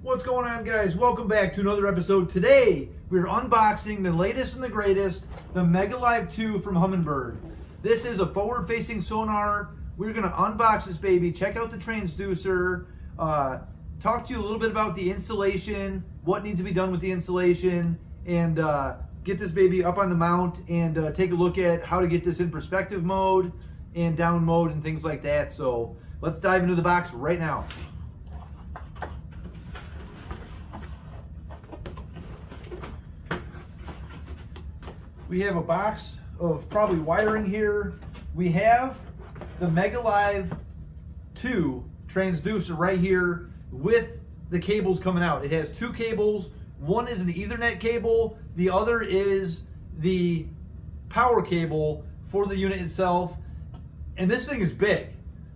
What's going on, guys? Welcome back to another episode. Today we're unboxing the latest and the greatest, the Mega Live 2 from Humminbird. This is a forward-facing sonar. We're going to unbox this baby, check out the transducer, talk to you a little bit about the installation, what needs to be done with the installation, and get this baby up on the mount and take a look at how to get this in perspective mode and down mode and things like that. So let's dive into the box right now. We have a box of probably wiring here. We have the Mega Live 2 transducer right here with the cables coming out. It has two cables. One is an Ethernet cable. The other is the power cable for the unit itself. And this thing is big.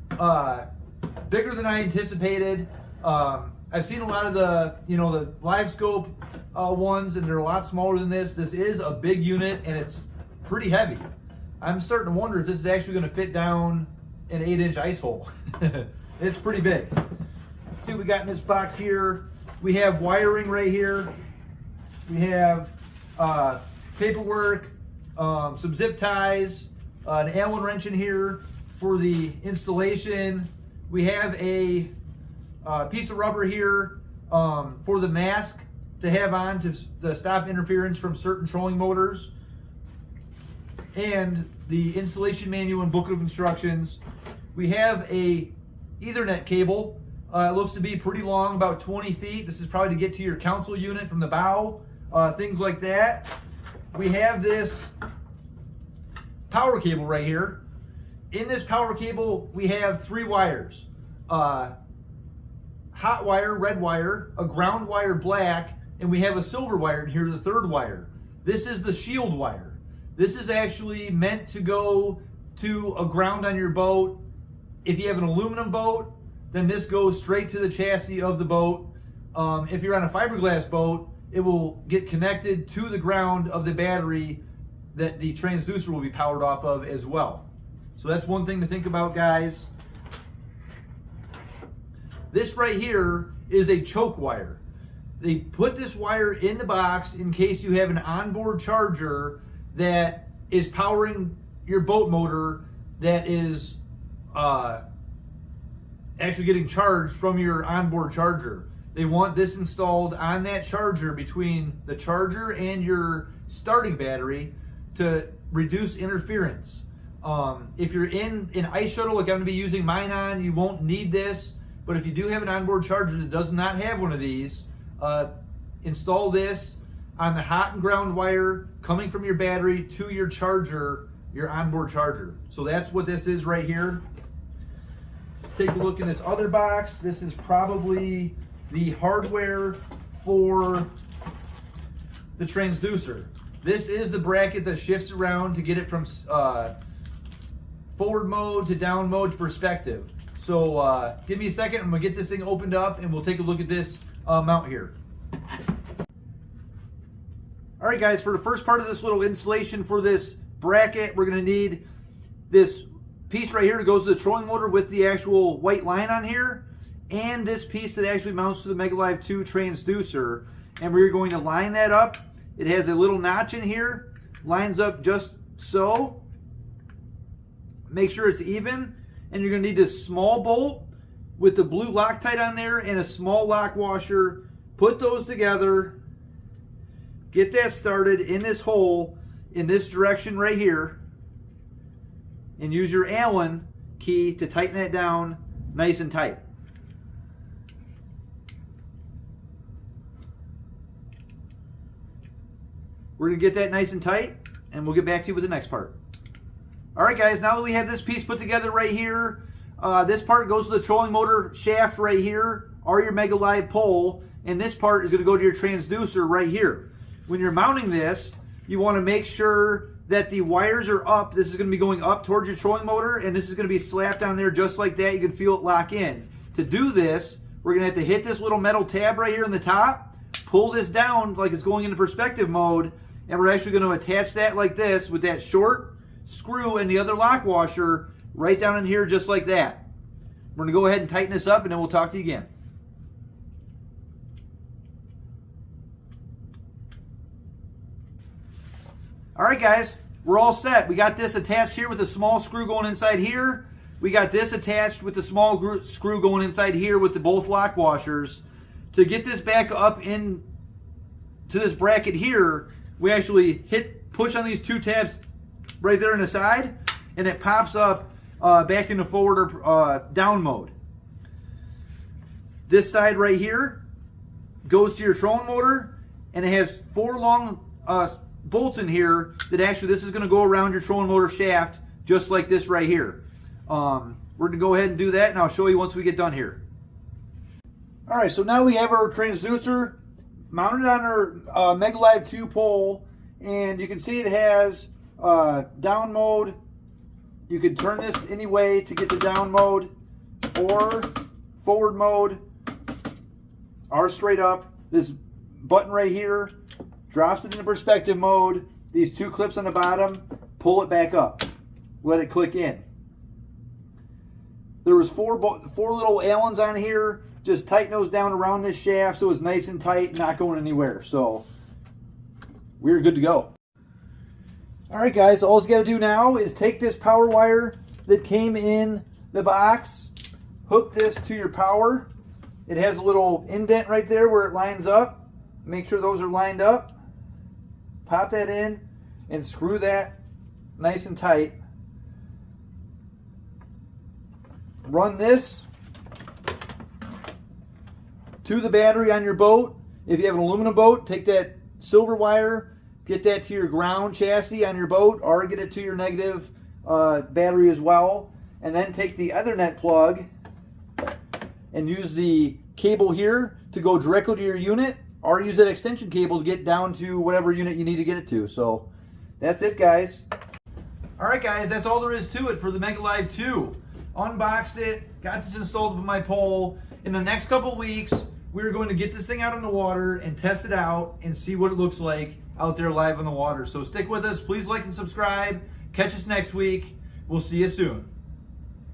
Bigger than I anticipated. I've seen a lot of the, the live scope ones, and they're a lot smaller than this. This is a big unit, and it's pretty heavy. I'm starting to wonder if this is actually going to fit down an 8-inch ice hole. It's pretty big. Let's see what we got in this box here. We have wiring right here. We have paperwork, some zip ties, an Allen wrench in here for the installation. We have a piece of rubber here for the mask to have on to stop interference from certain trolling motors, and the installation manual and booklet of instructions. We have a Ethernet cable. It looks to be pretty long, about 20 feet. This is probably to get to your console unit from the bow, things like that. We have this power cable right here. In this power cable, we have three wires. Hot wire, red wire, a ground wire, black, and we have a silver wire in here, the third wire. This is the shield wire. This is actually meant to go to a ground on your boat. If you have an aluminum boat, then this goes straight to the chassis of the boat. If you're on a fiberglass boat, it will get connected to the ground of the battery that the transducer will be powered off of as well. So that's one thing to think about, guys. This right here is a choke wire. They put this wire in the box in case you have an onboard charger that is powering your boat motor that is actually getting charged from your onboard charger. They want this installed on that charger between the charger and your starting battery to reduce interference. If you're in an ice shuttle like I'm going to be using mine on, you won't need this. But if you do have an onboard charger that does not have one of these, install this on the hot and ground wire coming from your battery to your charger, your onboard charger. So that's what this is right here. Let's take a look in this other box. This is probably the hardware for the transducer. This is the bracket that shifts around to get it from forward mode to down mode to perspective. So give me a second, I'm gonna get this thing opened up and we'll take a look at this mount here. All right, guys, for the first part of this little installation for this bracket, we're gonna need this piece right here that goes to the trolling motor with the actual white line on here, and this piece that actually mounts to the Mega Live 2 transducer. And we're going to line that up. It has a little notch in here, lines up just so. Make sure it's even. And you're going to need this small bolt with the blue Loctite on there and a small lock washer. Put those together. Get that started in this hole in this direction right here. And use your Allen key to tighten that down nice and tight. We're going to get that nice and tight, and we'll get back to you with the next part. All right, guys, now that we have this piece put together right here, this part goes to the trolling motor shaft right here, or your Mega Live pole, and this part is going to go to your transducer right here. When you're mounting this, you want to make sure that the wires are up. This is going to be going up towards your trolling motor, and this is going to be slapped down there just like that. You can feel it lock in. To do this, we're going to have to hit this little metal tab right here in the top, pull this down like it's going into perspective mode, and we're actually going to attach that like this with that short screw and the other lock washer right down in here just like that. We're going to go ahead and tighten this up, and then we'll talk to you again. All right, guys, we're all set. We got this attached here with a small screw going inside here. We got this attached with the small screw going inside here with the both lock washers. To get this back up in to this bracket here, we actually push on these 2 tabs right there on the side, and it pops up back into forward or down mode. This side right here goes to your trolling motor, and it has 4 long bolts in here that actually this is going to go around your trolling motor shaft just like this right here. We're going to go ahead and do that, and I'll show you once we get done here. All right, so now we have our transducer mounted on our Mega Live 2 pole, and you can see it has down mode. You can turn this any way to get the down mode or forward mode, or straight up. This button right here drops it into perspective mode. These 2 clips on the bottom pull it back up, let it click in. There was 4 little Allens on here. Just tighten those down around this shaft so it's nice and tight, not going anywhere. So we're good to go. All right, guys, all you got to do now is take this power wire that came in the box, hook this to your power. It has a little indent right there where it lines up. Make sure those are lined up. Pop that in and screw that nice and tight. Run this to the battery on your boat. If you have an aluminum boat, take that silver wire, get that to your ground chassis on your boat, or get it to your negative battery as well. And then take the Ethernet plug and use the cable here to go directly to your unit, or use that extension cable to get down to whatever unit you need to get it to. So that's it, guys. All right, guys, that's all there is to it for the Mega Live 2. Unboxed it, got this installed with my pole. In the next couple weeks, we're going to get this thing out on the water and test it out and see what it looks like out there live on the water. So stick with us. Please like and subscribe. Catch us next week. We'll see you soon.